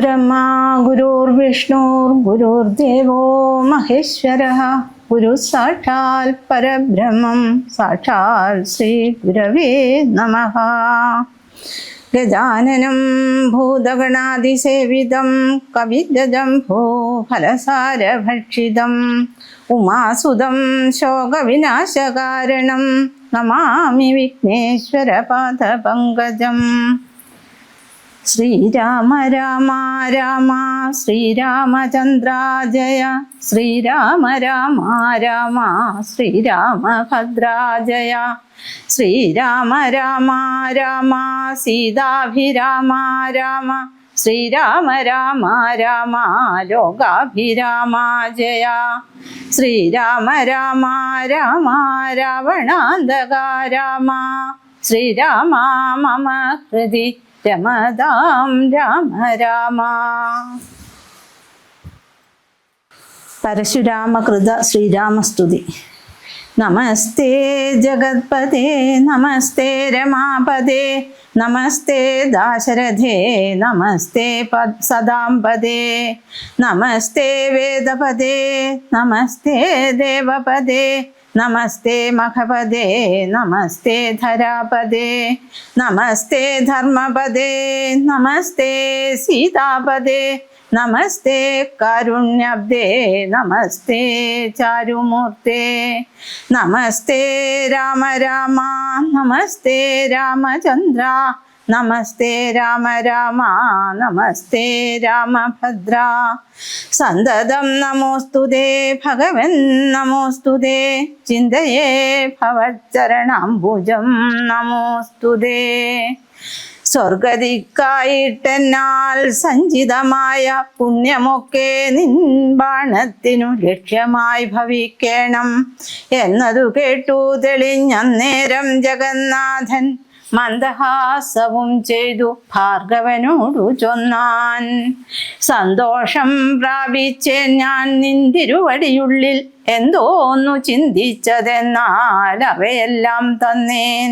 ഗുരുർബ്രഹ്മ ഗുരുർവിഷ്ണുർഗുരുർദേവോ മഹേശ്വരഃ ഗുരു സാക്ഷാൽ പരബ്രഹ്മം സാക്ഷാൽ ശ്രീ ഗുരവേ നമഃ. ഗജാനനം ഭൂതഗണാതിസേവിതം കവിജംഭോ ഫലസാരഭക്ഷിതം ഉമാസുതം ശോകവിനാശകാരണം നമാമി വിഘ്നേശ്വരപാദപങ്കജം. ശ്രീരാമ രാമ രാമ ശ്രീരാമചന്ദ്ര ജയ ശ്രീരാമ രാമ രാമ ശ്രീരാമഭദ്ര ജയ ശ്രീരാമ രാമ രാമ സീതാഭിരാമ രാമ ശ്രീരാമ രാമ രാമ ലോകാഭിരാമ ജയ ശ്രീരാമ രാമ രാമ രാവണാന്തക രാമ ശ്രീരാമ മമ ഹൃദി രമതാം രാമ രാമ. പരശുരാമകൃത ശ്രീരാമസ്തുതി. നമസ്തേ ജഗത്പതേ നമസ്തേ രമാപദേ നമസ്തേ ദാശരഥേ നമസ്തേ സദാംപദേ നമസ്തേ വേദപദേ നമസ്തേ ദേവപദേ നമസ്തേ മഖപദേ നമസ്തേ ധരാപദേ നമസ്തേ ധർമ്മപദേ നമസ്തേ സീതാപദേ നമസ്തേ കാരുണ്യാബ്ദേ നമസ്തേ ചാരുമൂർത്തേ നമസ്തേ രാമ രാമ നമസ്തേ രാമചന്ദ്ര നമസ്തേ രാമ രാമ നമസ്തേ രാമഭദ്ര. സന്തതം നമോസ്തുതേ ഭഗവൻ നമോസ്തുതേ ചിന്തയേ ഭവച്ചരണാംബുജം നമോസ്തുതേ. സ്വർഗദിക്കായിട്ടെന്നാൽ സഞ്ചിതമായ പുണ്യമൊക്കെ നിൻ ബാണത്തിനു ലക്ഷ്യമായി ഭവിക്കണം എന്നതു കേട്ടു തെളിഞ്ഞന്നേരം ജഗന്നാഥൻ മന്ദഹാസവും ചെയ്തു ഭാർഗവനോടു ചൊന്നാൻ. സന്തോഷം പ്രാപിച്ചേ ഞാൻ നിന്തിരുവടിയുള്ളിൽ എന്തോന്നു ചിന്തിച്ചതെന്നാൽ അവയെല്ലാം തന്നേൻ.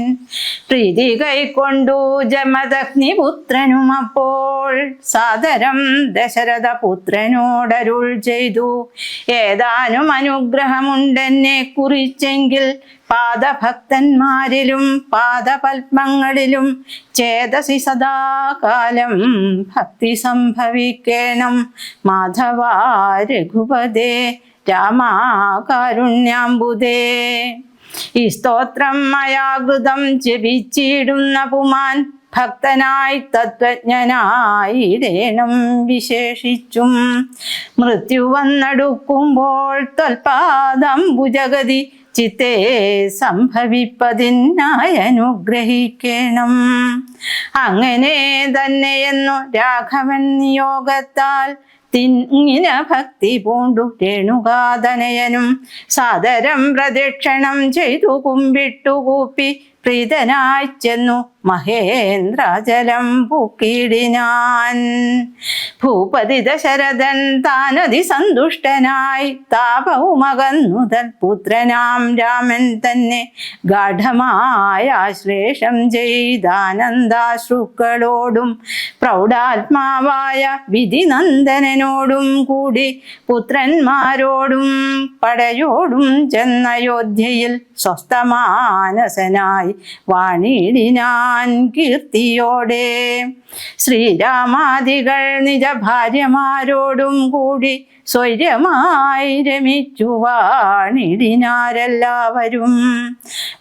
പ്രീതി കൈക്കൊണ്ടു ജമദഗ്നിപുത്രനും അപ്പോൾ സാദരം ദശരഥപുത്രനോടരുൾ ചെയ്തു. ഏതാനും അനുഗ്രഹമുണ്ടെന്നെ കുറിച്ചെങ്കിൽ പാദഭക്തന്മാരിലും പാദപത്മങ്ങളിലും ചേതസി സദാകാലം ഭക്തി സംഭവിക്കണം. മാധവ രഘുപദേ രാമാ കാരുണ്യാംബുദേ. ഈ സ്തോത്രം മയാകൃതം ജപിച്ചിടുന്ന പുമാൻ ഭക്തനായി തത്വജ്ഞനായിടേണം വിശേഷിച്ചും. മൃത്യു വന്നടുക്കുമ്പോൾ ത്വൽപാദംബുജഗതി ചിത്തേ സംഭവിപ്പതിനായി അനുഗ്രഹിക്കണം. അങ്ങനെ തന്നെയെന്നു രാഘവൻ നിയോഗത്താൽ തിങ്ങിന ഭക്തി പൂണ്ടു രേണുകാതനയനും സാദരം പ്രദക്ഷിണം ചെയ്തു കുമ്പിട്ടുകൂപ്പി പ്രീതനായി ചെന്നു മഹേന്ദ്രാചലം പൂക്കിയിടിനാൻ. ഭൂപതി ദശരഥൻ താനതി സന്തുഷ്ടനായി താപവുമകന്നുതൽ പുത്രനാം രാമൻ തന്നെ ഗാഠമായ ആശ്ലേഷം ചെയ്താനന്ദാശ്രുക്കളോടും പ്രൗഢാത്മാവായ വിധിനന്ദനോടും കൂടി പുത്രന്മാരോടും പടയോടും ചെന്നയോധ്യയിൽ സ്വസ്ഥമാനസനായി വാണിടിനാൻ കീർത്തിയോടെ. ശ്രീരാമാദികൾ നിജ ഭാര്യമാരോടും കൂടി സ്വൈര്യമായി രമിച്ചു വാണിടിനാരെല്ലാവരും.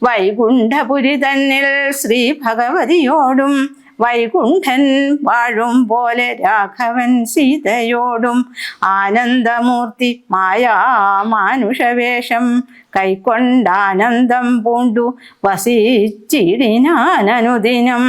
വൈകുണ്ഠപുരി തന്നിൽ ശ്രീ ഭഗവതിയോടും വൈകുണ്ഠൻ വാഴും പോലെ രാഘവൻ സീതയോടും ആനന്ദമൂർത്തി മായാമാനുഷവേഷം കൈക്കൊണ്ടാനന്ദം പൂണ്ടു വസിച്ചിടിനാനനുദിനം.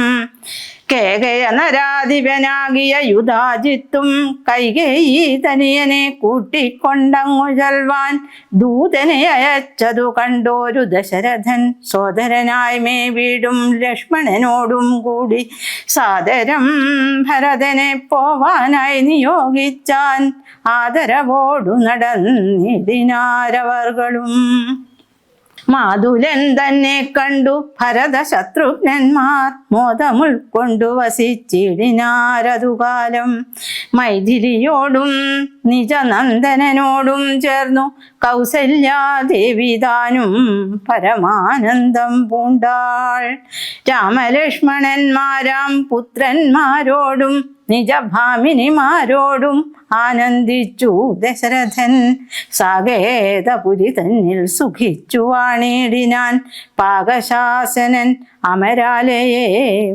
കേകയ നരാധിപനാകിയ യുധാജിത്തും കൈകേയി തനിയനെ കൂട്ടിക്കൊണ്ടങ്ങു ചൊൽവാൻ ദൂതനെ അയച്ചതു കണ്ടോരു ദശരഥൻ സോദരനായി മേവിടും ലക്ഷ്മണനോടും കൂടി സാദരം ഭരതനെ പോവാനായി നിയോഗിച്ചാൻ. ആദരവോടു നടന്നിടിനാരവർകളും. മാതുലൻ തന്നെ കണ്ടു ഭരത ശത്രുഘ്നന്മാർ മോദമുൾക്കൊണ്ടു വസിച്ചിടിനാരതുകാലം. മൈഥിലിയോടും നിജനന്ദനോടും ചേർന്നു കൗസല്യാദേവിതാനും പരമാനന്ദം പൂണ്ടാൾ. രാമലക്ഷ്മണന്മാരാം പുത്രന്മാരോടും നിജഭാമിനിമാരോടും ആനന്ദിച്ചു ദശരഥൻ. സാകേതപുരി തന്നിൽ സുഖിച്ചു വാണിടിനാൻ പാകശാസനൻ അമരാലയെ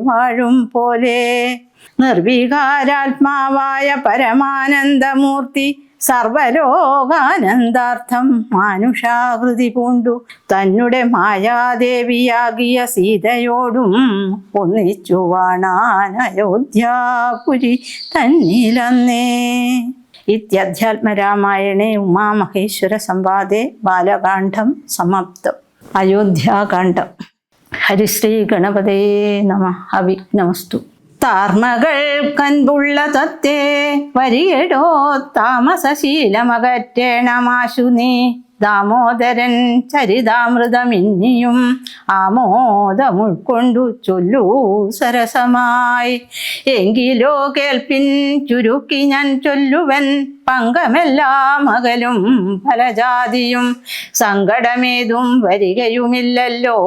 വാഴും പോലെ. നിർവികാരാത്മാവായ പരമാനന്ദമൂർത്തി സർവലോകാനന്ദാർത്ഥം മാനുഷാകൃതി പൂണ്ടു തന്നെ മായാദേവിയാകിയ സീതയോടും ഒന്നിച്ചു വാണാൻ അയോധ്യാപുരി തന്നിലന്നേ. ഇത്യധ്യാത്മരാമായണേ ഉമാമഹേശ്വര സംവാദേ ബാലകാന്ഡം സമാപ്തം. അയോധ്യാകാന്ഡം. ഹരിശ്രീ ഗണപതേ നമഃ. അവിഘ്നമസ്തു. താർമകൾ കൻപുള്ള തത്തേ വരിയടോ താമസശീലമകറ്റേണമാശു നീ. ദാമോദരൻ ചരിതാമൃതമിന്നിയും ആമോദമുൾക്കൊണ്ടു ചൊല്ലൂ സരസമായി. എങ്കിലോ കേൾപ്പിൻ ചുരുക്കി ഞാൻ ചൊല്ലുവൻ പങ്കമെല്ലാം അകലും ഫലജാതിയും. സങ്കടമേതും വരികയുമില്ലല്ലോ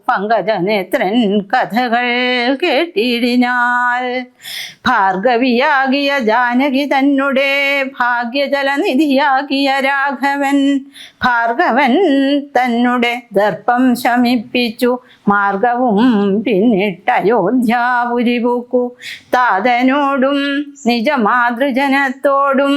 പങ്കജനേത്രൻ കഥകൾ കേട്ടിടിനാൽ. ഭാർഗവിയാകിയ ജാനകി തന്നെ ഭാഗ്യജലനിധിയാകിയ രാഘവൻ. ഭാർഗവൻ തന്നെ ദർപ്പം ശമിപ്പിച്ചു മാർഗവും പിന്നിട്ടയോധ്യാപുരി പൂക്കു. താതനോടും നിജമാതൃജനത്തോടും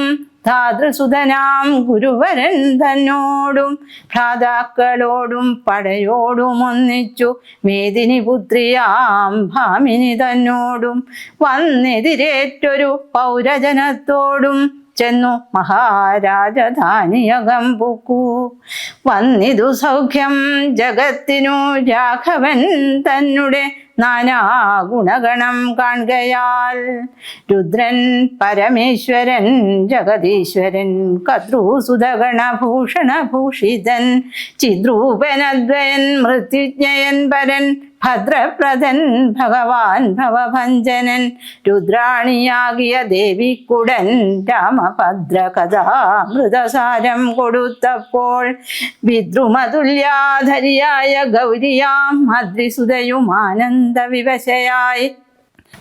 ധാതൃസുതനാം ഗുരുവരൻ തന്നോടും ഭ്രാതാക്കളോടും പടയോടും ഒന്നിച്ചു മേദിനി പുത്രിയാം ഭാമിനി തന്നോടും വന്നെതിരേറ്റൊരു പൗരജനത്തോടും ചെന്നു മഹാരാജധാനിയകം പൂക്കു. വന്നിതു സൗഖ്യം ജഗത്തിനു രാഘവൻ തന്നെ നാനാ ഗുണഗണം കാൺകയാൽ. രുദ്രൻ പരമേശ്വരൻ ജഗദീശ്വരൻ കദ്രൂസുതഗണഭൂഷണഭൂഷിതൻ ചിദ്രൂപനദ്വയൻ മൃത്യുജ്ഞയൻ പരൻ ഭദ്രപ്രദൻ ഭഗവാൻ ഭവഭഞ്ജനൻ. രുദ്രാണിയാകിയ ദേവിക്കുടൻ രാമഭദ്ര കഥാമൃതസാരം കൊടുത്തപ്പോൾ വിദ്രുമതുല്യാധരിയായ ഗൗരിയാം അദ്രിസുതയും ആനന്ദവിവശയായി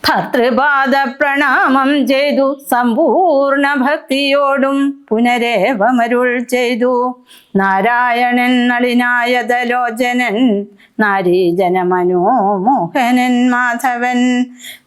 ഭർതൃപാദ പ്രണാമം ചെയ്തു സമ്പൂർണ്ണ ഭക്തിയോടും പുനരേവമരുൾ ചെയ്തു. നാരായണൻ നളിനായതലോചനൻ നാരീജനമനോമോഹനൻ മാധവൻ.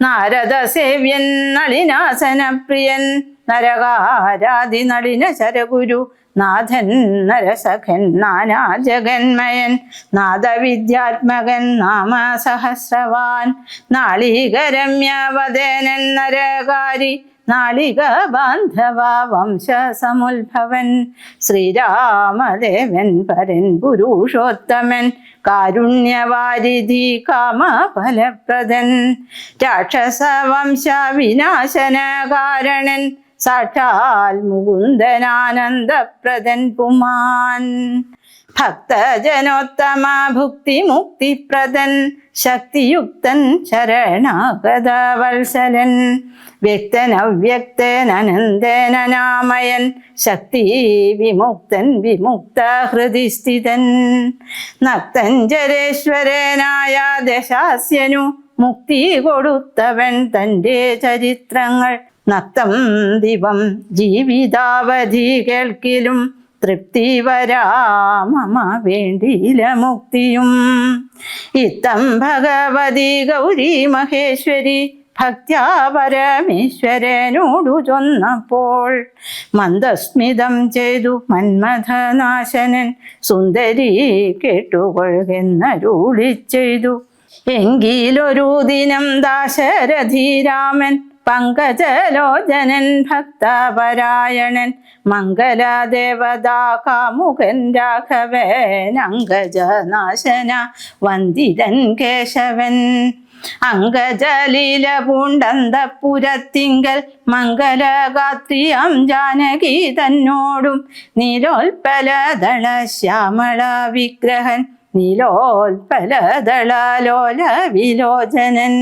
നാരദസേവ്യൻ നളിനാസനപ്രിയൻ നരകാരാതി നളിന ശരഗുരു നാഥൻ നരസഖൻ നാനാ ജഗന്മയൻ നാദവിദ്യാത്മകൻ നാമസഹസ്രവാൻ. നാളികരമ്യവദേനൻ നരകാരി നാളിക ബാന്ധവ വംശസമുത്ഭവൻ. ശ്രീരാമദേവൻ പരൻ പുരുഷോത്തമൻ കാരുണ്യവാരിധി കാമഫലപ്രദൻ. രാക്ഷസവംശ വിനാശന കാരണൻ സാക്ഷാൽ മുകുന്ദനാനന്ദപ്രദൻ പുമാൻ. ഭക്തജനോത്തമ ഭുക്തി മുക്തിപ്രദൻ ശക്തിയുക്തൻ ശരണാഗത വത്സലൻ. വ്യക്തൻ അവ്യക്തൻ അനന്തൻ അനാമയൻ ശക്തി വിമുക്തൻ വിമുക്ത ഹൃദിസ്ഥിതൻ. നക്തഞ്ചരേശ്വരനായ ദശാസ്യനു മുക്തി കൊടുത്തവൻ തൻ്റെ ചരിത്രങ്ങൾ നക്തം ദിവം ജീവിതാവധി കേൾക്കിലും തൃപ്തി വരാമമ വേണ്ടിയില മുക്തിയും. ഇത്തം ഭഗവതി ഗൗരി മഹേശ്വരി ഭക്ത്യാ പരമേശ്വരനോടു ചൊന്നപ്പോൾ മന്ദസ്മിതം ചെയ്തു മന്മഥനാശനൻ സുന്ദരി കേട്ടുകൊള്ളുന്നരുളി ചെയ്തു. എങ്കിലൊരു ദിനം ദാശരഥിരാമൻ പങ്കജലോചനൻ ഭക്തപരായണൻ മംഗലദേവതാ കാമുകൻ രാഘവൻ അങ്കജനാശന വന്ദിതൻ കേശവൻ. അങ്കജലീല പൂണ്ടന്തപുരത്തിങ്കൽ മംഗലഗാത്രിയാം ജാനകി തന്നോടും നീലോൽപലദള ശ്യാമള വിഗ്രഹൻ നീലോൽപലദളലോല വിലോചനൻ.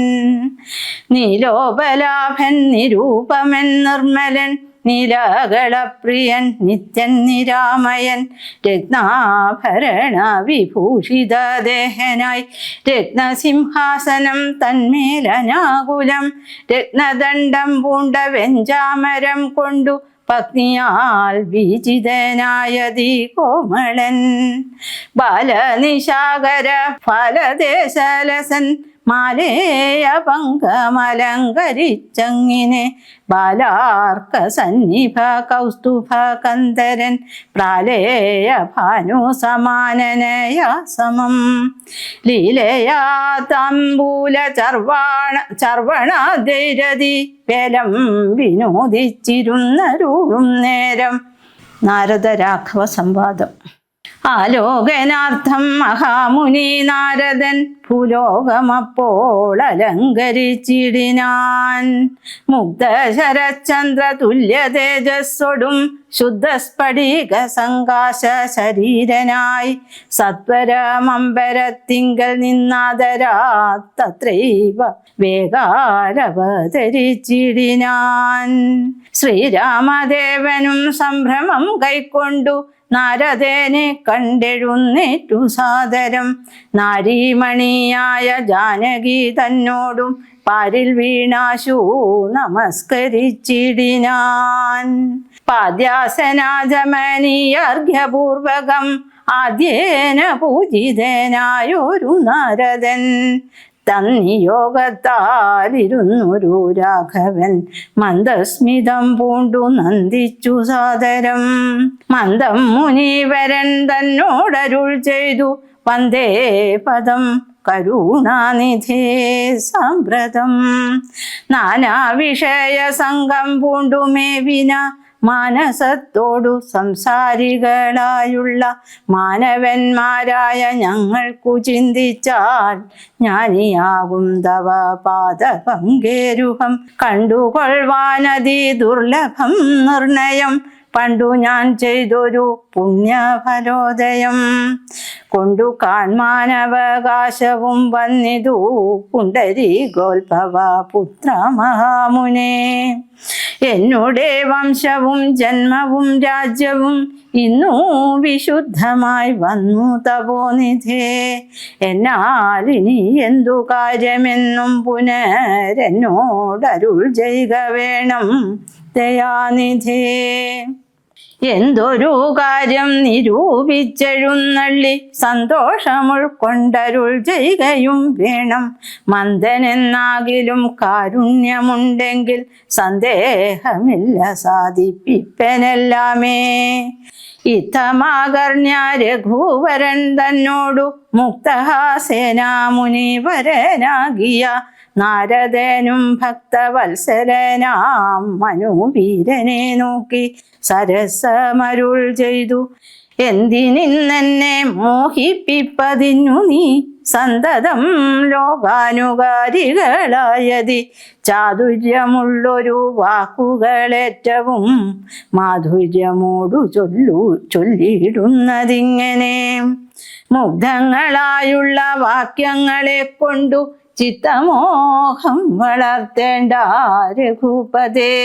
നീലോപലാഭൻ നിരൂപമൻ നിർമ്മലൻ നീലാകളപ്രിയൻ നിത്യൻ നിരാമയൻ. രത്നാഭരണ വിഭൂഷിത ദേഹനായി രത്നസിംഹാസനം തന്മേലനാകുലം. രത്നദണ്ഡം പൂണ്ട വെഞ്ചാമരം കൊണ്ടു പത്നിയാൽ വിജിതനായതി കോമളൻ. ബാലനിശാകര ഫലദേശലസൻ മാലേയ പങ്കമലങ്കരിച്ചങ്ങിനെ. ബാലാർക്ക സന്നിഭ കൗസ്തുഭ കന്ദരൻ പ്രാലേയ ഭാനു സമാനനയ സമം. ലീലയാ താംബൂല ചർവണ വേലം വിനോദിച്ചിരുന്നരുളും നേരം. നാരദരാഘവ സംവാദം. ആലോകനാർത്ഥം മഹാമുനി നാരദൻ ഭൂലോകമപ്പോൾ അലങ്കരിച്ചിടിനാൻ. മുഗ്ധശരചന്ദ്ര തുല്യ തേജസ്സൊടും ശുദ്ധസ്ഫടിക സങ്കാശ ശരീരനായി സത്വരമമ്പരത്തിങ്കൽ നിന്നാദരാത്തത്രൈവ വേഗാലവതരിച്ചിടിനാൻ. ശ്രീരാമദേവനും സംഭ്രമം കൈക്കൊണ്ടു നാരദനെ കണ്ടെഴുന്നേറ്റു സാദരം. നാരീമണിയായ ജാനകി തന്നോടും പാരിൽ വീണാശു നമസ്കരിച്ചിടിനാൻ. പാദ്യാസനാജമനീയർഘ്യപൂർവകം ആദ്യേന പൂജിതനായൊരു നാരദൻ. തന്നിയോഗത്താലിരുന്നൊരു രാഘവൻ മന്ദസ്മിതം പൂണ്ടു നന്ദിച്ചു സാദരം. മന്ദം മുനീവരൻ തന്നോടരുൾ ചെയ്തു വന്ദേ പദം കരുണാനിധേ സാമ്പ്രതം. നാനാവിഷയ സംഘം പൂണ്ടു മേവിന മാനസത്തോടു സംസാരികളായുള്ള മാനവന്മാരായ ഞങ്ങൾക്കു ചിന്തിച്ചാൽ ജ്ഞാനിയാകും തവ പാദപങ്കേരുഹം കണ്ടുകൊള്ളുവാനതി ദുർലഭം നിർണയം. പണ്ടു ഞാൻ ചെയ്തൊരു പുണ്യഫലോദയം കൊണ്ടു കാൺമാനവകാശവും വന്നിതു പുണ്ടരീകോത്ഭവ പുത്ര മഹാമുനേ. എന്നുടെ വംശവും ജന്മവും രാജ്യവും ഇന്നു വിശുദ്ധമായി വന്നു തപോനിധേ. എന്നാൽ ഇനി എന്തു കാര്യമെന്നും പുനരെന്നോടരുൾ ചെയ്യുക വേണം ദയാനിധേ. എന്തൊരു കാര്യം നിരൂപിച്ചെഴുന്നള്ളി സന്തോഷമുൾക്കൊണ്ടരുൾ ചെയ്യുകയും വേണം. മന്ദനെന്നാകിലും കാരുണ്യമുണ്ടെങ്കിൽ സന്ദേഹമില്ല സാധിപ്പിപ്പനെല്ലാമേ. ഇത്തമാകർണ്യ രഘുവരൻ തന്നോടു മുക്തഹാസേനാമുനിവരനാകിയ നാരദനും ഭക്തവത്സരനാം മനോവീരനെ നോക്കി സരസമരുൾ ചെയ്തു. എന്തിനിന്നെന്നെ മോഹിപ്പിപ്പതിന്നു നീ സന്തതം ലോകാനുകാരികളായതി. ചാതുര്യമുള്ളൊരു വാക്കുകളേറ്റവും മാധുര്യമോടു ചൊല്ലിയിടുന്നതിങ്ങനെ. മുഗ്ധങ്ങളായുള്ള വാക്യങ്ങളെ കൊണ്ടു ചിത്തമോഹം വളർത്തേണ്ട രഘുപതേ.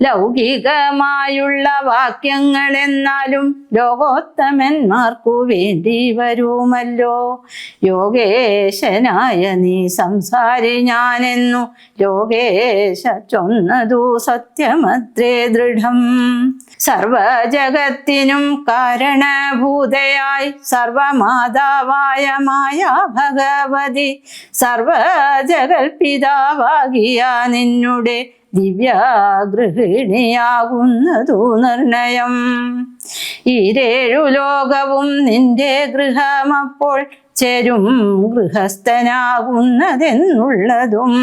ലൗകികമായുള്ള വാക്യങ്ങളെന്നാലും ലോകോത്തമന്മാർക്കു വേണ്ടി വരുമല്ലോ. യോഗേശനായ നീ സംസാരി ഞാനെന്നു ലോകേശ ചൊന്നതു സത്യമത്രേ ദൃഢം. സർവജഗത്തിനും കാരണഭൂതയായി സർവമാതാവായ മായ ഭഗവതി സർവജഗൽപിതാവാകിയ നിന്നുടെ ദിവ്യഗൃഹിണിയാകുന്നതു നിർണയം. ഈരേഴു ലോകവും നിന്റെ ഗൃഹമപ്പോൾ ചേരും ഗൃഹസ്ഥനാകുന്നതെന്നുള്ളതും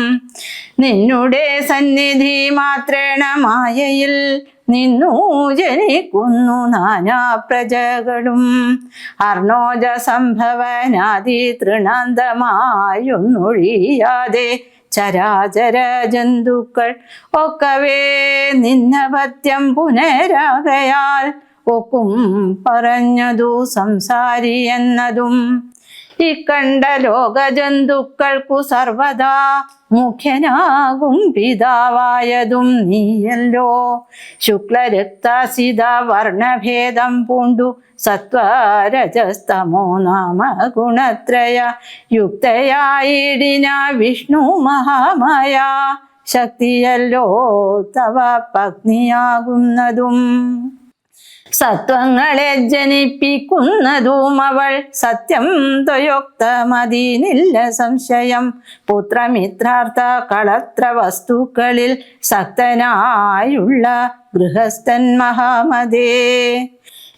നിന്നുടെ സന്നിധി മാത്രേണ മായയിൽ നിന്നു ജനിക്കുന്നു നാനാ പ്രജകളും. അർണോജ സംഭവനാദി തൃണാന്തമായൊന്നൊഴിയാതെ ചരാചര ജന്തുക്കൾ ഒക്കവേ നിന്നപത്യം പുനരാകയാൽ ഒക്കും പറഞ്ഞതു സംസാരി എന്നതും ഇക്കണ്ട ലോകജന്തുക്കൾക്കു സർവദാ മുഖ്യനാകും പിതാവായതും നീയല്ലോ. ശുക്ലരക്താസിത വർണ്ണഭേദം പൂണ്ടു സത്വരജസ്തമോ നാമ ഗുണത്രയ യുക്തയായിടിന വിഷ്ണു മഹാമായ ശക്തിയല്ലോ തവ പത്നിയാകുന്നതും. സത്വങ്ങളെ ജനിപ്പിക്കുന്നതും അവൾ സത്യം ത്വയോക്തമതിനില്ല സംശയം. പുത്രമിത്രാർത്ഥ കളത്ര വസ്തുക്കളിൽ സക്തനായുള്ള ഗൃഹസ്ഥൻ മഹാമതേ.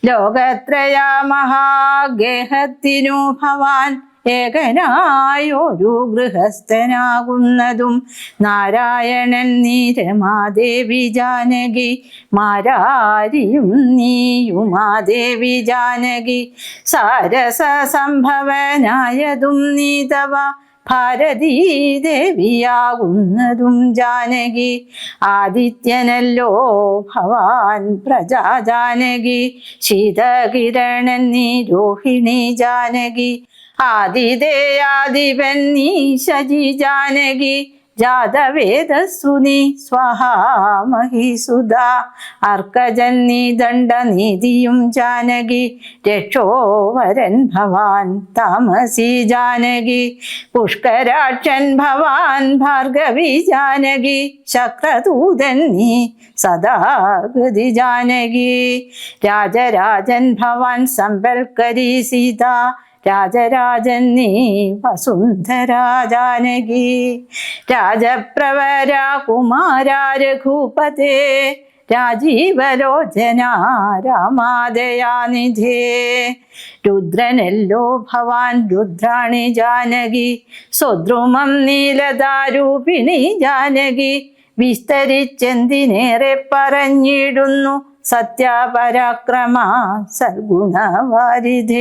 ലോകത്രയ മഹാഗേഹത്തിനു ഭവാൻ ഏകനായൊരു ഗൃഹസ്ഥനാകുന്നതും. നാരായണൻ നീ രമാദേവി ജാനകി മാരാരിയും നീയുമാദേവി ജാനകി. സാരസ സംഭവനായതും നീ തവ ഭാരതീ ദേവിയാകുന്നതും ജാനകി. ആദിത്യനല്ലോ ഭവാൻ പ്രജാജാനകി. ശീതകിരണൻ നീ രോഹിണി ജാനകി. ആദിദേയാദിപൻ നീ ശജി ജാനകി. ജാതവേദസ്സു നീ സ്വാഹാ മഹീസുത. അർക്കജൻ നീ ദണ്ഡനീതിയും ജാനകി. രക്ഷോവരൻ ഭവാൻ താമസി ജാനകി. പുഷ്കരാക്ഷൻ ഭവാൻ ഭാർഗവി ജാനകി. ശക്രദൂതൻ നീ സദാഗതി ജാനകി. രാജരാജൻ ഭവാൻ സമ്പൽക്കരി സീത. രാജരാജൻ നീ വസുന്ധരാ ജാനകി. രാജപ്രവര കുമാരാ രഘുപതേ. രാജീവലോചന രാമാദയാനിധേ. രുദ്രനല്ലോ ഭവാൻ രുദ്രാണി ജാനകി. സ്വദ്രുമം നീലദാരൂപിണി ജാനകി. വിസ്തരിച്ചെന്തിനേറെ പറഞ്ഞിടുന്നു സത്യപരാക്രമ സൽഗുണവാരിധേ.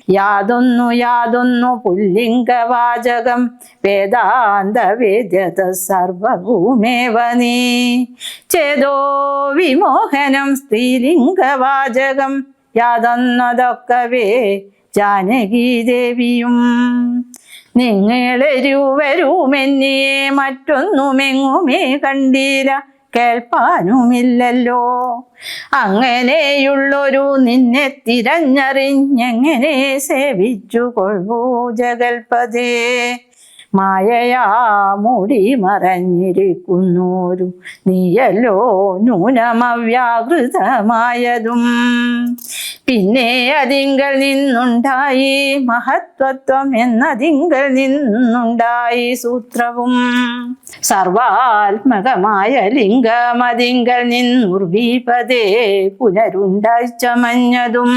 യാതൊന്നു പുല്ലിംഗവാചകം വേദാന്ത വേദ്യത സർവഭൂമേവ നീ. ചേതോ വിമോഹനം സ്ത്രീലിംഗവാചകം യാതൊന്നതൊക്കവേ ജാനകീ ദേവിയും. നിങ്ങളെരുവരുമെന്നേ മറ്റൊന്നുമെങ്ങുമേ കണ്ടില്ല കേൾപ്പാനുമില്ലല്ലോ. അങ്ങനെയുള്ളൊരു നിന്നെ തിരഞ്ഞറിഞ്ഞെങ്ങനെ സേവിച്ചു കൊള്ളൂ ജഗൽപതേ. മായയാ മൂടി മറഞ്ഞിരിക്കുന്നോരു നീയല്ലോ നൂനമവ്യാകൃതമായതും. പിന്നെ അതിങ്കൽ നിന്നുണ്ടായി മഹത്വത്വം എന്നതിങ്കൽ നിന്നുണ്ടായി സൂത്രവും. സർവാത്മകമായ ലിംഗമതിങ്കൽ നിന്നുർവീപതേ പുനരുണ്ടായി ചമഞ്ഞതും.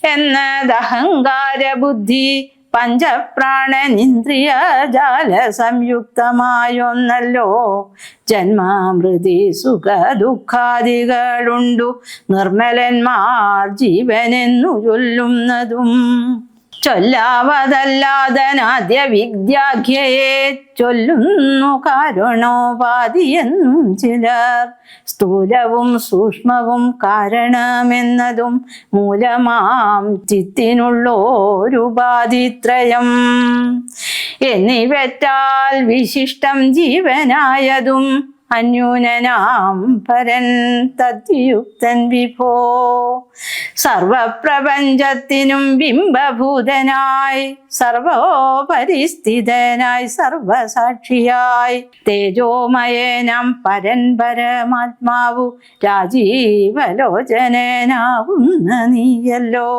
എന്നതഹങ്കാര ബുദ്ധി പഞ്ചപ്രാണനിന്ദ്രിയ ജാല സംയുക്തമായൊന്നല്ലോ. ജന്മാമൃതി സുഖ ദുഃഖാദികളുണ്ടു നിർമ്മലന്മാർ ജീവനെന്നു ചൊല്ലുന്നതും. ചൊല്ലാവതല്ലാതനാദ്യ വിദ്യാഖ്യയെ ചൊല്ലുന്നു കാരണോപാധിയെന്നും ചിലർ. സ്ഥൂലവും സൂക്ഷ്മവും കാരണമെന്നതും മൂലമാം ചിത്തിനുള്ളോരുപാധിത്രയം. എന്നിവറ്റാൽ വിശിഷ്ടം ജീവനായതും അന്യൂനനാം പരൻ തദ്യുക്തൻ വിഭോ. സർവപ്രപഞ്ചത്തിനും ബിംബഭൂതനായി സർവോപരിസ്ഥിതനായി സർവസാക്ഷിയായി തേജോമയനാം പരൻ പരമാത്മാവു രാജീവലോചനനാകുന്ന നീയല്ലോ.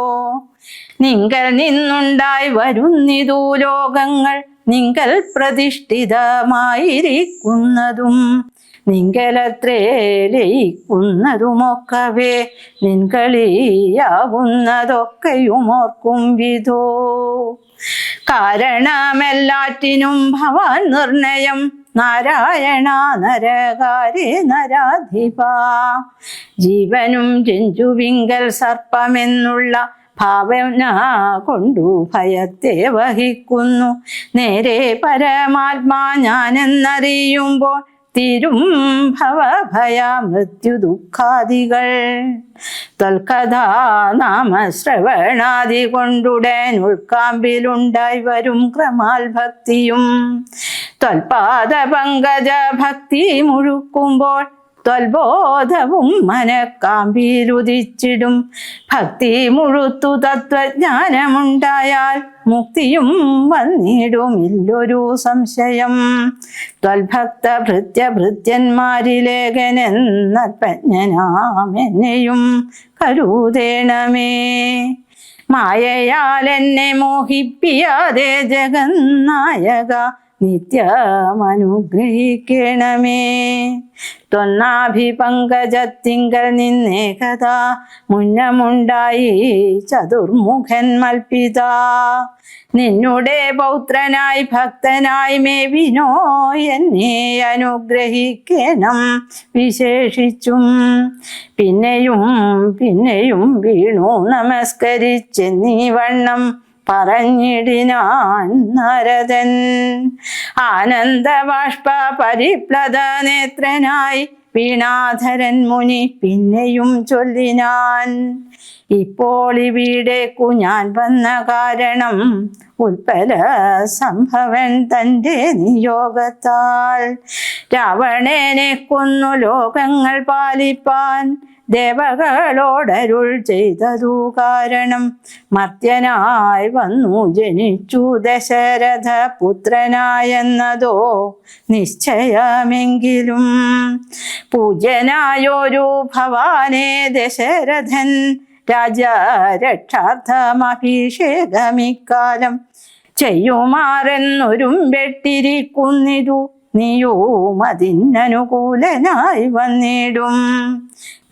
നിങ്കൽ നിന്നുണ്ടായി വരുന്നിതു ലോകങ്ങൾ നിങ്കൽ പ്രതിഷ്ഠിതമായിരിക്കുന്നതും. നിങ്കലത്രേ ലയിക്കുന്നതുമൊക്കവേ നിൻകളിയാകുന്നതൊക്കെയുമോർക്കും വിധോ. കാരണമെല്ലാറ്റിനും ഭവാൻ നിർണയം നാരായണ നരകാരേ നരാധിപ. ജീവനും ജഞ്ചുവിങ്കൽ സർപ്പമെന്നുള്ള ഭാവന കൊണ്ടു ഭയത്തെ വഹിക്കുന്നു. നേരെ പരമാത്മാ ഞാനെന്നറിയുമ്പോൾ തിരും ഭവഭയ മൃത്യു ദുഃഖാദികൾ. ത്വൽകഥാ നാമശ്രവണാദി കൊണ്ടുടൻ ഉൾക്കാമ്പിലുണ്ടായി വരും ക്രമാൽ ഭക്തിയും. ത്വൽപാദ പങ്കജ ഭക്തി മുഴുക്കുമ്പോൾ ത്വൽബോധവും മനക്കാമ്പിലുദിച്ചിടും. ഭക്തി മുഴുത്തു തത്വജ്ഞാനമുണ്ടായാൽ മുക്തിയും വന്നിടുമില്ലൊരു സംശയം. ത്വൽഭക്ത ഭൃത്യഭൃത്യന്മാരിലേകനെന്നൽപജ്ഞനാമെന്നെയും കരുതേണമേ. മായയാൽ എന്നെ മോഹിപ്പിയാതെ ജഗന്നായക നിത്യമനുഗ്രഹിക്കണമേ. ത്വന്നാഭിപങ്കജത്തിങ്കൽ നിന്നേകഥാ മുന്നമുണ്ടായി ചതുർമുഖൻ മൽപിതാ. നിന്നുടെ പൗത്രനായി ഭക്തനായി മേവിനോ എന്നെ അനുഗ്രഹിക്കണം വിശേഷിച്ചും. പിന്നെയും പിന്നെയും വീണു നമസ്കരിച്ചെന്നീ വണ്ണം പറഞ്ഞിടിനാൻ നാരദൻ. ആനന്ദബാഷ്പ പരിപ്ലത നേത്രനായി വീണാധരൻ മുനി പിന്നെയും ചൊല്ലിനാൻ. ഇപ്പോൾ ഇവിടേക്കു ഞാൻ വന്ന കാരണം ഉൽപ്പല സംഭവൻ തൻ്റെ നിയോഗത്താൽ. രാവണനെ കൊന്നു ലോകങ്ങൾ പാലിപ്പാൻ ദേവകളോടരുൾ ചെയ്തതു കാരണം. മർത്യനായി വന്നു ജനിച്ചു ദശരഥ പുത്രനായെന്നതോ നിശ്ചയമെങ്കിലും. പൂജ്യനായൊരു ഭവാനെ ദശരഥൻ രാജരക്ഷാർത്ഥമഭിഷേകമിക്കാലം ചെയ്യുമാറെന്നൊരുമ്പെട്ടിരിക്കുന്നിതു. നീയും അതിനനുകൂലനായി വന്നിടും.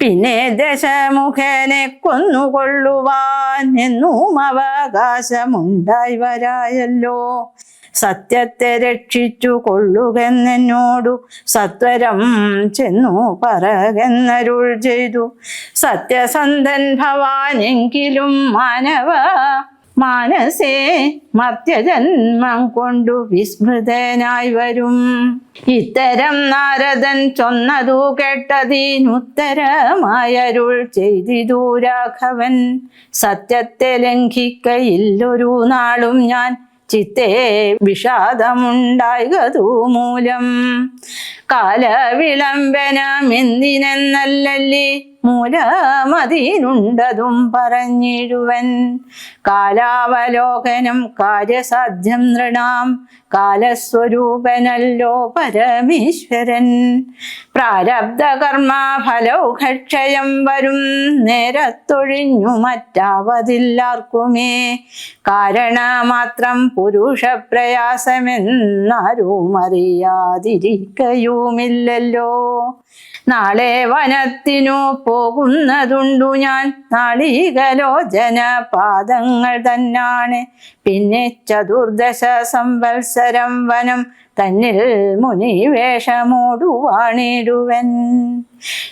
പിന്നെ ദശമുഖനെ കൊന്നുകൊള്ളുവാൻ എന്നും അവകാശമുണ്ടായി വരായല്ലോ. സത്യത്തെ രക്ഷിച്ചു കൊള്ളുകെന്നോടു സത്വരം ചെന്നു പറകെന്നരുൾ ചെയ്തു. സത്യസന്ധൻ ഭവാനെങ്കിലും മാനവ മാനസേ മർത്യജന്മം കൊണ്ടു വിസ്മൃതനായി വരും. ഇത്തരം നാരദൻ ചൊന്നതു കേട്ടതിനുത്തരമായരുൾ ചെയ്തിതു രാഘവൻ. സത്യത്തെ ലംഘിക്കയില്ലൊരു നാളും ഞാൻ ചിത്തേ വിഷാദമുണ്ടായതു മൂലം. കാലവിളംബനമെന്തിനെന്നല്ലല്ലി മൂലമതിനുണ്ടതും പറഞ്ഞിടുവൻ. കാലാവലോകനം കാര്യസാധ്യം നൃണാം കാലസ്വരൂപനല്ലോ പരമേശ്വരൻ. പ്രാരബ്ധകർമ്മ ഫലൗഘക്ഷയം വരും നേരത്തൊഴിഞ്ഞു മറ്റാവതില്ലാർക്കുമേ. കാരണമാത്രം പുരുഷപ്രയാസമെന്നാരും അറിയാതിരിക്കയുമില്ലല്ലോ. നാളെ വനത്തിനു പോകുന്നതുണ്ടു ഞാൻ. നാളികലോചന പാദങ്ങൾ തന്നാണ്. പിന്നെ ചതുർദശ സംവത്സരം വനം തന്നിൽ മുനിവേഷമോടുവാണിടുവൻ.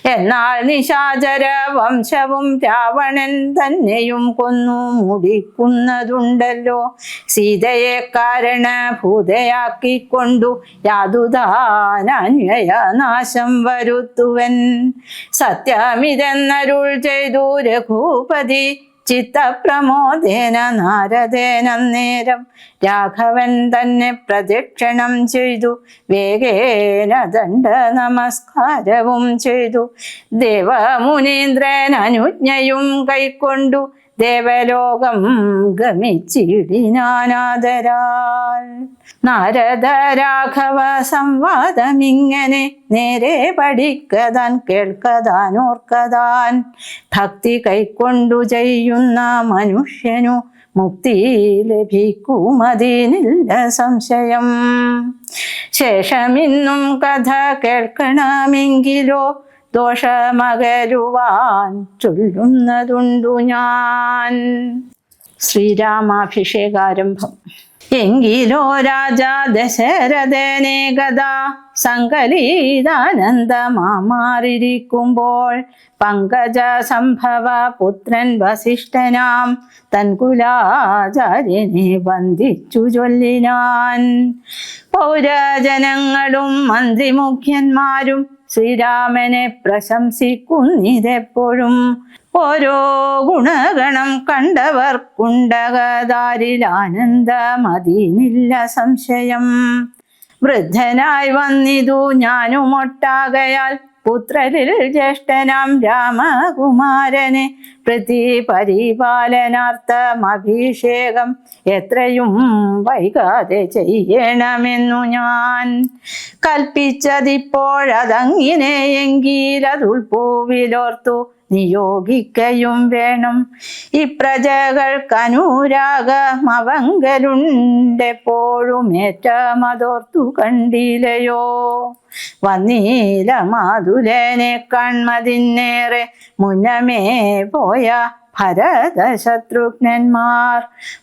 എന്നാൽ നിശാചര വംശവും രാവണൻ തന്നെയും കൊന്നു മുടിക്കുന്നതുണ്ടല്ലോ. സീതയെ കാരണഭൂതയാക്കിക്കൊണ്ടു യാതുതാനന്വയ നാശം വരുത്തുവൻ. സത്യമിതെന്നരുൾ ചെയ്തു രഘുപതി ചിത്തപ്രമോദേന നാരദേനന്നേരം. രാഘവൻ തന്നെ പ്രദക്ഷിണം ചെയ്തു വേഗേന ദണ്ഡ നമസ്കാരവും ചെയ്തു. ദേവമുനീന്ദ്രൻ അനുജ്ഞയും കൈക്കൊണ്ടു ദേവലോകം ഗമിച്ചിടിനാനാദരാൽ. നാരദ രാഘവ സംവാദമിങ്ങനെ നേരെ പഠിക്കതാൻ കേൾക്കതാൻ ഓർക്കതാൻ. ഭക്തി കൈക്കൊണ്ടു ചെയ്യുന്ന മനുഷ്യനു മുക്തി ലഭിക്കുമതിനില്ല സംശയം. ശേഷമിന്നും കഥ കേൾക്കണമെങ്കിലോ ദോഷമകലുവാൻ ചൊല്ലുന്നതുണ്ടു ഞാൻ. ശ്രീരാമാഭിഷേകാരംഭം. എങ്കിലോ രാജാ ദശരഥനേകദാ സങ്കലിതാനന്ദമാറിയിരിക്കുമ്പോൾ പങ്കജ സംഭവ പുത്രൻ വസിഷ്ഠനാം തൻകുലാചാര്യനെ വന്ദിച്ചു ചൊല്ലിനാൻ. പൗരജനങ്ങളും മന്ത്രിമുഖ്യന്മാരും ശ്രീരാമനെ പ്രശംസിക്കുന്നിതെപ്പോഴും. ഓരോ ഗുണഗണം കണ്ടവർക്കുണ്ടകതാരിൽ ആനന്ദമതിനില്ല സംശയം. വൃദ്ധനായി വന്നിതു ഞാനുമൊട്ടാകയാൽ പുത്രരിൽ ജ്യേഷ്ഠനാം രാമകുമാരനെ പ്രതിപരിപാലനാർത്ഥം അഭിഷേകം എത്രയും വൈകാതെ ചെയ്യണമെന്നു ഞാൻ കൽപ്പിച്ചതിപ്പോഴതങ്ങിനെയെങ്കിലതുൾപ്പൂവിലോർത്തു നിയോഗിക്കയും വേണം. ഈ പ്രജകൾക്കനുരാഗമവങ്കലുണ്ടെപ്പോഴും ഏറ്റമതോർത്തു കണ്ടില്ലയോ. വന്നീല മാതുലനെ കൺമതിന്നേറെ മുന്നമേ പോയ ഭരത ശത്രുഘ്നന്മാർ.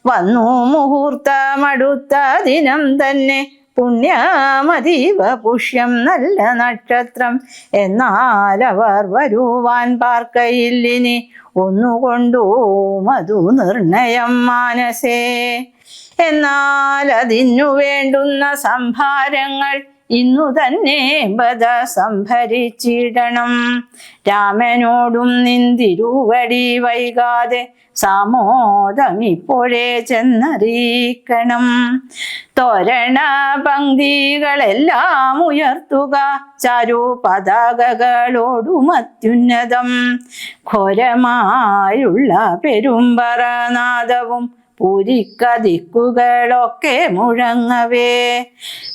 വന്നു മുഹൂർത്തമടുത്ത ദിനം തന്നെ പുണ്യമതീവ പുഷ്യം നല്ല നക്ഷത്രം. എന്നാൽ അവർ വരുവാൻ പാർക്കയില്ലിനി ഒന്നുകൊണ്ടു മധു നിർണയം മാനസേ. എന്നാൽ അതിനു വേണ്ടുന്ന സംഭാരങ്ങൾ ഇന്നു തന്നെ ബദ സംഭരിച്ചിടണം. രാമനോടും നിന്തിരുവടി വൈകാതെ സാമോദമിപ്പോഴേ ചെന്നറിയിക്കണം. തോരണ പങ്ക്തികളെല്ലാം ഉയർത്തുക ചാരു പതാകകളോടും അത്യുന്നതം. ഘോരമായുള്ള പെരുമ്പറനാദവും പൂരിക്കദിക്കുകളൊക്കെ മുഴങ്ങവേ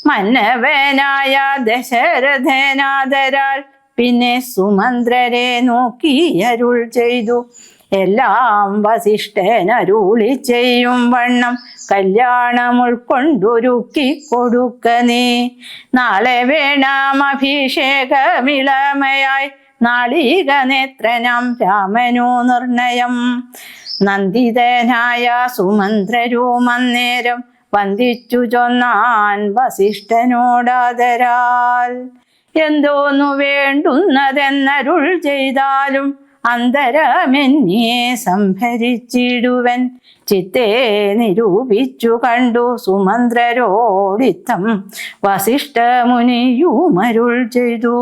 മന്നവനായ ദശരഥനാദരാൽ പിന്നെ സുമന്ത്രരെ നോക്കിയരുൾ ചെയ്തു. എല്ലാം വസിഷ്ഠനരുളി ചെയ്യും വണ്ണം കല്യാണം ഉൾക്കൊണ്ടൊരുക്കി കൊടുക്ക നീ. നാളെ വേണം അഭിഷേകമിളമയായി നാളിക നേത്രനാം രാമനു നിർണയം. നന്ദിതനായ സുമന്ത്രരും അന്നേരം വന്ദിച്ചു ചൊന്നാൻ വസിഷ്ഠനോടാദരാൽ. എന്തോന്നു വേണ്ടുന്നതെന്നരുൾ ചെയ്താലും അന്തരമെന്നെ സംഭരിച്ചിടുവൻ. ചിത്തെ നിരൂപിച്ചു കണ്ടു സുമന്ത്രരോടിത്തം വസിഷ്ഠ മുനിയുമരുൾ ചെയ്തു.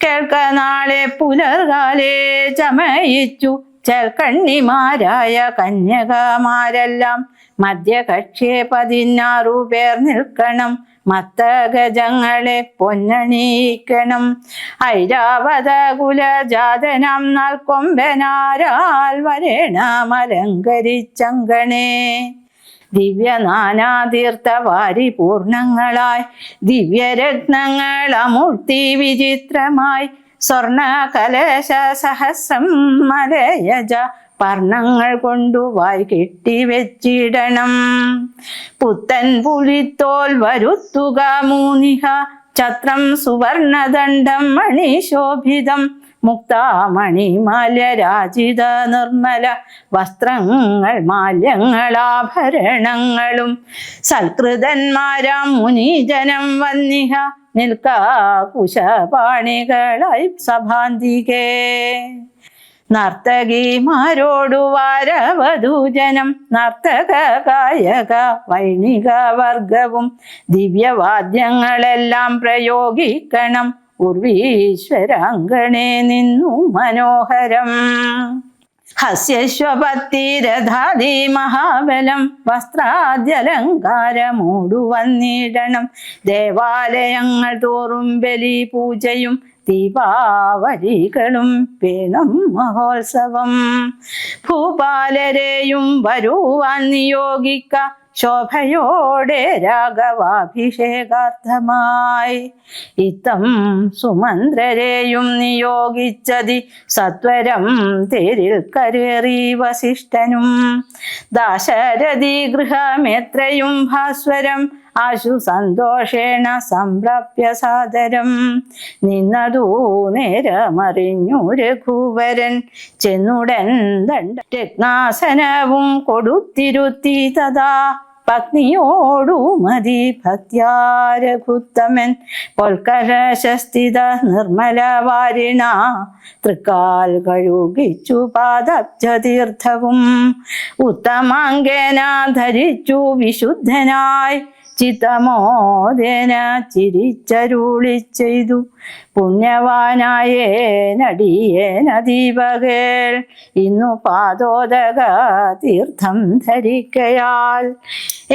കേൾക്ക നാളെ പുലർകാലേ ചമയിച്ചു ചെൽക്കണ്ണിമാരായ കന്യകമാരെല്ലാം മധ്യകക്ഷ്യേ 16 പേർ നിൽക്കണം. മത്തഗജങ്ങളെ പൊന്നണിയിക്കണം. ഐരാവത കുലജാതനാം നാൽക്കൊമ്പനാരാൽ വരേണമലങ്കരിച്ചങ്കണേ. ദിവ്യനാനാതീർത്ഥ വാരിപൂർണങ്ങളായി ദിവ്യരത്നങ്ങൾ അമൂർത്തി വിചിത്രമായി സ്വർണ കലശ സഹസ്രം മലയജ പർണങ്ങൾ കൊണ്ടു വായി കെട്ടിവെച്ചിടണം. പുത്തൻ പുലിത്തോൽ വരുത്തുക മൂന്നിഹ ഛത്രം സുവർണദണ്ഡം മണിശോഭിതം മുക്താമണി മാല്യരാജിത നിർമ്മല വസ്ത്രങ്ങൾ മാല്യങ്ങളാഭരണങ്ങളും സൽകൃതന്മാരാം മുനിജനം വന്നിഹ നിൽക്കാ കുശപാണികളായി സഭാന്തികേ. നർത്തകിമാരോടു വാരവധൂജനം നർത്തക ഗായക വൈണിക വർഗവും ദിവ്യവാദ്യങ്ങളെല്ലാം പ്രയോഗിക്കണം. ഉർവീശ്വരാങ്കണേ നിന്നു മനോഹരം. ഹസ്യശ്വപത്തിരഥാദി മഹാബലം വസ്ത്രാദ്യലങ്കാരമോടു വന്നിടണം. ദേവാലയങ്ങൾ തോറും ബലി പൂജയും ദീപാവലികളും വേണം മഹോത്സവം. ഭൂപാലരെയും വരുവാൻ നിയോഗിക്ക ശോഭയോടെ രാഘവാഭിഷേകാർത്ഥമായി. ഇത്തം സുമന്ത്രരെയും നിയോഗിച്ചതി സത്വരം തേരിൽ കരേറി വസിഷ്ഠനും. ദാശരഥി ഗൃഹമെത്രയും ഭാസ്വരം ആശു സന്തോഷേണ സംപ്രാപ്യ സാദരം. നിന്നതു നേരമറിഞ്ഞു രഘുവരൻ ചെന്നുടൻ ദണ്ഡ രത്നാസനവും കൊടുത്തിരുത്തി തഥാ പത്നിയോടു മതി ഭക്ത്യാ രഘുത്തമൻ പൊൽക്കലശസ്ഥിത നിർമ്മല വാരിണ തൃക്കാൽ കഴുകിച്ചു പാദബ്ജതീർത്ഥവും ഉത്തമാംഗേന ധരിച്ചു വിശുദ്ധനായി ചിത്തമോദേന ചിരിച്ചരുളി ചെയ്തു പുണ്യവാനായേനടിയേന ദീപകേൾ ഇന്നു പാദോദക തീർത്ഥം ധരിക്കയാൽ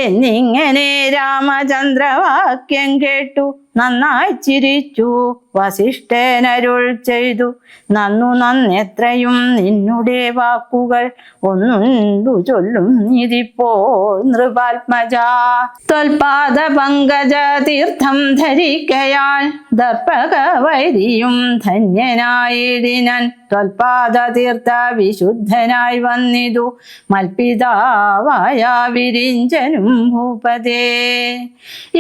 എന്നിങ്ങനെ രാമചന്ദ്രവാക്യം കേട്ടു നന്നായി ചിരിച്ചു വസിഷ്ഠനരുൾ ചെയ്തു നന്നെത്രയും നിന്നുടെ വാക്കുകൾ ഒന്നുണ്ടു ചൊല്ലും ഇതിപ്പോൾ നൃപാത്മജ ത്വൽപാദ പങ്കജ തീർത്ഥം ധരിക്കയാൽ ദർപ്പക വൈരിയും ധന്യനായിടിനൻ ത്വൽപാദ തീർത്ഥ വിശുദ്ധനായി വന്നിതു മൽപിതാവായ വിരിഞ്ചനും ഭൂപതേ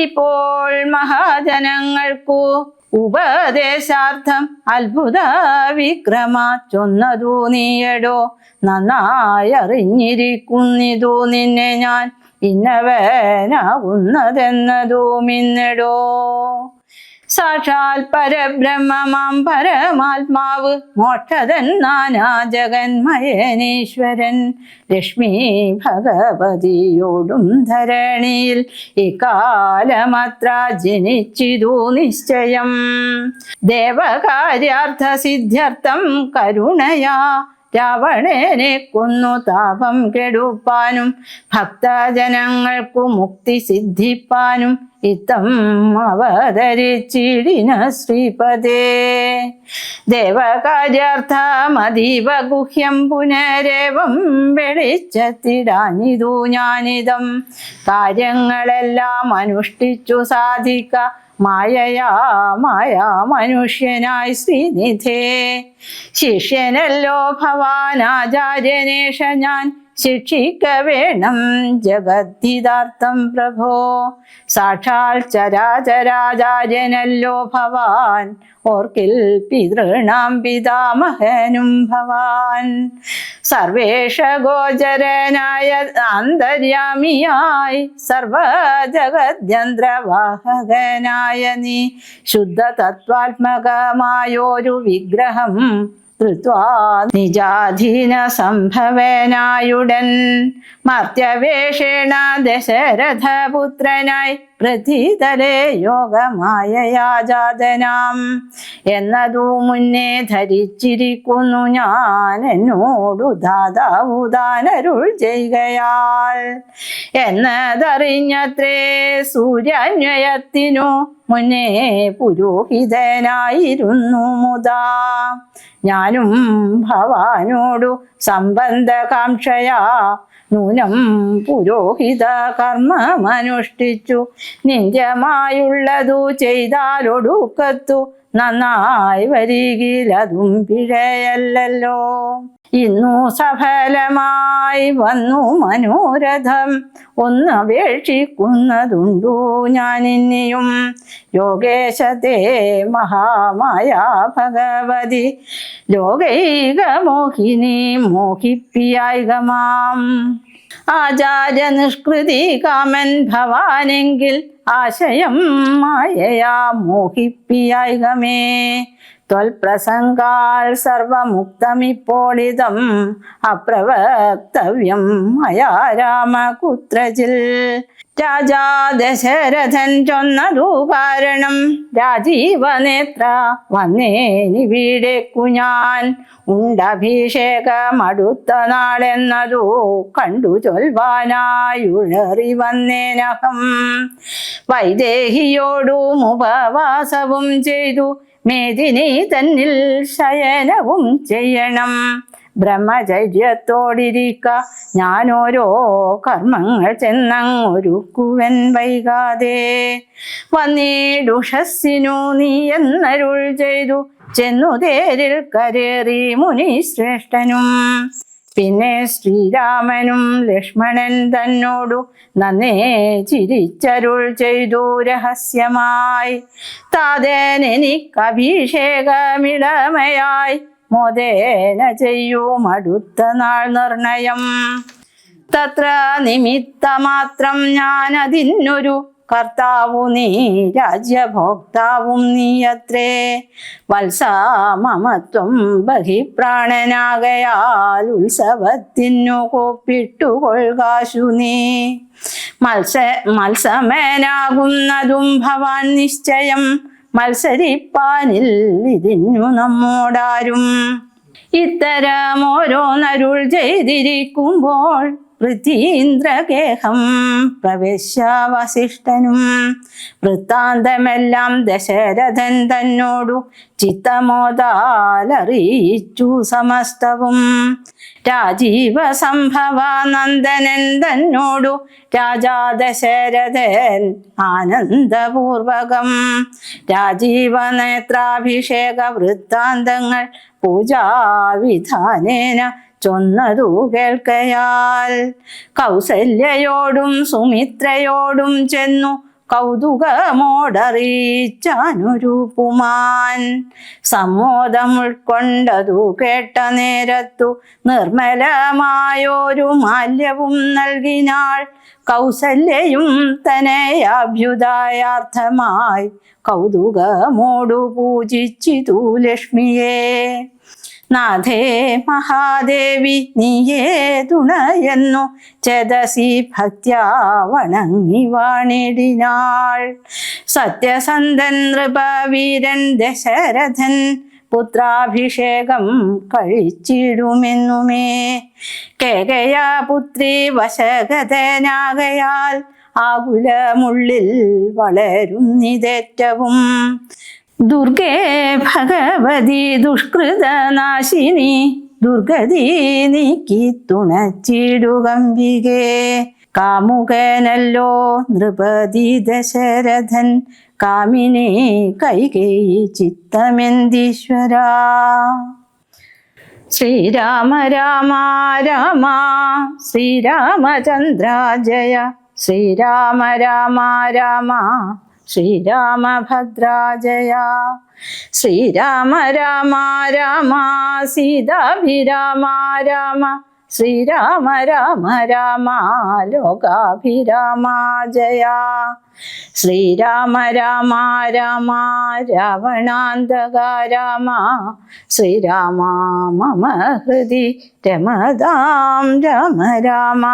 ഇപ്പോൾ മഹാജനങ്ങൾക്കു ഉപദേശാർത്ഥം അത്ഭുത വിക്രമ ചൊന്നതു നീയടോ നന്നായി അറിഞ്ഞിരിക്കുന്നിതു നിന്നെ ഞാൻ ഇന്നവനാകുന്നതെന്നതും ഇന്നടോ സാക്ഷാൽ പരബ്രഹ്മമാം പരമാത്മാവ് മോക്ഷതൻ നാനാ ജഗന്മയനീശ്വരൻ ലക്ഷ്മി ഭഗവതിയോടും ധരണിയിൽ ഇക്കാലമത്ര ജനിച്ചിതു നിശ്ചയം ദേവകാര്യാർത്ഥ സിദ്ധ്യർത്ഥം കരുണയാ രാവണനെ കൊന്നു താപം കെടുപ്പാനും ഭക്തജനങ്ങൾക്കു മുക്തി സിദ്ധിപ്പാനും ഇത്തം അവതരിച്ചിടിന ശ്രീപദേ ദേവകാര്യാർത്ഥമതീവ ഗുഹ്യം പുനരേവം വെളിച്ചത്തിടാനിതു ഞാനിതം കാര്യങ്ങളെല്ലാം അനുഷ്ഠിച്ചു സാധിക്ക മായയാ മനുഷ്യനായി ശ്രീനിധേ ശിഷ്യനല്ലോ ഭവാനാചാര്യനേഷ ഞാൻ ശിക്ഷിക്ക വേണം ജഗദ്ധിതാർത്ഥം പ്രഭോ സാക്ഷാൽ ചരാചരാചാര്യനല്ലോ ഭവാൻ ഓർക്കിൽ പിതൃണാം പിതാമഹനും ഭവാൻ സർവേഷ ഗോചരനായ അന്തര്യാമിയായി സർവജഗദ്യന്ത്രവാഹകനായ നീ ശുദ്ധ തത്വാത്മകമായൊരു വിഗ്രഹം ധൃത്വാ നിജാധീന സംഭവനായുടൻ മർത്യവേഷേണ ദശരഥപുത്രനായി പൃഥ്വിതലേ യോഗമായയാജാതനാം എന്നതു മുന്നേ ധരിച്ചിരിക്കുന്നു ഞാൻ എന്നോടു ദാതാവു ദാനരുൾ ചെയ്യുകയാൽ എന്നതറിഞ്ഞത്രേ സൂര്യാന്വയത്തിനു മുന്നേ പുരോഹിതനായിരുന്നു മുതാ ഞാനും ഭവാനോടു സംബന്ധകാംക്ഷയാ നൂനം പുരോഹിത കർമ്മമനുഷ്ഠിച്ചു നിന്ദ്യമായുള്ളതു ചെയ്താലൊടുക്കത്തു നന്നായി വരികിലതും പിഴയല്ലോ ഇന്നു സഫലമായി വന്നു മനോരഥം ഒന്നപേക്ഷിക്കുന്നതുണ്ടു ഞാനിന്നിയും യോഗേശത്തെ മഹാമായ ഭഗവതി ലോകൈകമോഹിനി മോഹിപ്പിയായികമാം ആചാര്യ നിഷ്കൃതി കാമൻ ഭവാനെങ്കിൽ ആശയം മായയാ മോഹിപ്പിയായികമേ ത്വൽപ്രസംഗാൽ സർവമുക്തമിപ്പോളിതം അപ്രവക്തവ്യം മയാ രാമ കുത്രചിൽ രാജാ ദശരഥൻ ചൊന്നതു കാരണം രാജീവനേത്ര വന്നേനിവിടേക്കു ഞാൻ ഉണ്ടഭിഷേകമടുത്ത നാളെന്നതു കണ്ടു ചൊൽവാനായുഴറി വന്നേനഹം വൈദേഹിയോടും ഉപവാസവും ചെയ്തു മേദിനി തന്നിൽ ശയനവും ചെയ്യണം ബ്രഹ്മചര്യത്തോടിരിക്ക ഞാനോരോ കർമ്മങ്ങൾ ചെന്നങ്ങൊരുക്കുവൻ വൈകാതെ വന്നീടുഷസ്സിനു നീ എന്നരുൾ ചെയ്തു ചെന്നു തേരിൽ കരേറി മുനിശ്രേഷ്ഠനും പിന്നെ ശ്രീരാമനും ലക്ഷ്മണൻ തന്നോടു നന്നേ ചിരിച്ചരുൾ ചെയ്തു രഹസ്യമായി താതേനെനിക്കഭിഷേകമിളമയായി മോദേന ചെയ്യും അടുത്ത നാൾ നിർണയം തത്ര നിമിത്തമാത്രം ഞാനതിനൊരു കർത്താവു നീ രാജ്യഭോക്താവും നീയത്രേ. വത്സാമമത്വം ബഹിപ്രാണനാകയാൽ ഉത്സവത്തിനു കൂപ്പിട്ടുകൊള്ളുകാശു നീ. മത്സമേനാകുന്നതും ഭവാൻ നിശ്ചയം, മത്സരിപ്പാനിൽ ഇതിന്നു നമ്മോടാരും. ഇത്തരം ഓരോന്നരുൾ ചെയ്തിരിക്കുമ്പോൾ പൃഥ്വീന്ദ്രഗേഹം പ്രവേശ്യ വസിഷ്ഠനും വൃത്താന്തമെല്ലാം ദശരഥൻ തന്നോടു ചിത്തമോദാലറിയിച്ചു സമസ്തവും. രാജീവ സംഭവാനന്ദനൻ തന്നോടു രാജാ ദശരഥൻ ആനന്ദപൂർവകം രാജീവനേത്രാഭിഷേക വൃത്താന്തങ്ങൾ പൂജാവിധാനേന ചൊന്നതു കേൾക്കയാൽ കൗസല്യയോടും സുമിത്രയോടും ചെന്നു കൗതുകമോടറിയിച്ചാനുരൂപുമാൻ. സമ്മോദം ഉൾക്കൊണ്ടതു കേട്ട നേരത്തു നിർമ്മലമായൊരു മാല്യവും നൽകിനാൾ. കൗസല്യയും തനയാഭ്യുദയാർത്ഥമായി കൗതുകമോടു പൂജിച്ചിതു ലക്ഷ്മിയെ. നാഥേ മഹാദേവി നീയേ തുണയെന്നു ചേതസി ഭക്ത്യാ വണങ്ങി വാണിടിനാൾ. സത്യസന്ധൻ നൃപവീരൻ ദശരഥൻ പുത്രാഭിഷേകം കഴിച്ചിടുമെന്നുമേ. കേകയാപുത്രി വശഗതനാകയാൽ ആകുലമുള്ളിൽ വളരുന്നിതേറ്റവും. ദുർഗേ ഭഗവതി ദുഷ്കൃതനാശിനി ദുർഗതി നീക്കി തുണച്ചിടുകമ്പികേ. കാമുകനല്ലോ നൃപതി ദശരഥൻ കാമിനി കൈകേയി ചിത്തമെന്തീശ്വര. ശ്രീരാമ രാമ രാമ ശ്രീരാമചന്ദ്ര ജയ. ശ്രീരാമ രാമ രാമ ശ്രീരാമഭദ്ര ജയ. ശ്രീരാമ രാമ രാമ സീതാഭിരാമ രാമ. ശ്രീരാമ രാമ രാമ ലോകാഭിരാമ ജയ. ശ്രീരാമ രാമ രാമ രാവണാന്തക രാമ. ശ്രീരാമ മമ ഹൃദി രമതാം രാമ രാമ.